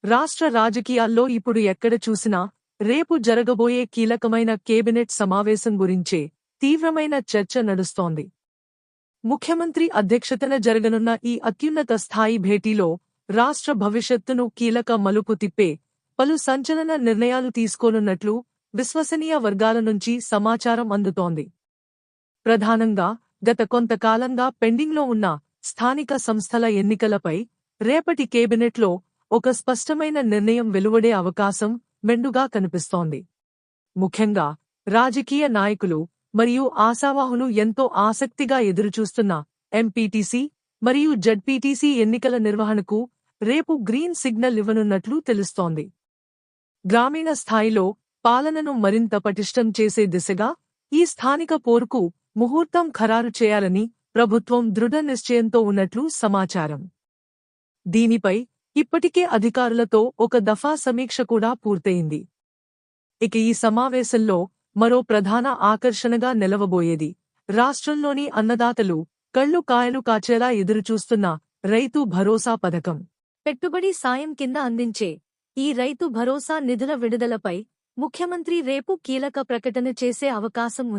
రాష్ట్ర రాజకీయాల్లో ఇప్పుడు ఎక్కడ చూసినా రేపు జరగబోయే కీలకమైన కేబినెట్ సమావేశం గురించే తీవ్రమైన చర్చ నడుస్తోంది. ముఖ్యమంత్రి అధ్యక్షతన జరగనున్న ఈ అత్యున్నత స్థాయి భేటీలో రాష్ట్ర భవిష్యత్తును కీలక మలుపు తిప్పే పలు సంచలన నిర్ణయాలు తీసుకోనున్నట్లు విశ్వసనీయ వర్గాల నుంచి సమాచారం అందుతోంది. ప్రధానంగా గత కొంతకాలంగా పెండింగ్లో ఉన్న స్థానిక సంస్థల ఎన్నికలపై రేపటి కేబినెట్లో ఒక స్పష్టమైన నిర్ణయం వెలువడే అవకాశం మెండుగా కనిపిస్తోంది. ముఖ్యంగా రాజకీయ నాయకులు మరియు ఆశావాహులు ఎంతో ఆసక్తిగా ఎదురుచూస్తున్న ఎంపీటీసీ మరియు జడ్పీటీసీ ఎన్నికల నిర్వహణకు రేపు గ్రీన్ సిగ్నల్ ఇవ్వనున్నట్లు తెలుస్తోంది. గ్రామీణ స్థాయిలో పాలనను మరింత పటిష్టం చేసే దిశగా ఈ స్థానిక పోరుకు ముహూర్తం ఖరారు చేయాలని ప్రభుత్వం దృఢ నిశ్చయంతో ఉన్నట్లు సమాచారం. దీనిపై ఇప్పటికే అధికారులతో ఒక దఫా సమీక్ష కూడా పూర్తయింది. ఇక ఈ సమావేశంలో మరో ప్రధాన ఆకర్షణగా నిలవబోయేది రాష్ట్రంలోని అన్నదాతలు కళ్లు కాయలు కాచేలా ఎదురుచూస్తున్న రైతు భరోసా పథకం. పెట్టుబడి సాయం కింద అందించే ఈ రైతు భరోసా నిధుల విడుదలపై ముఖ్యమంత్రి రేపు కీలక ప్రకటన చేసే అవకాశం ఉంది.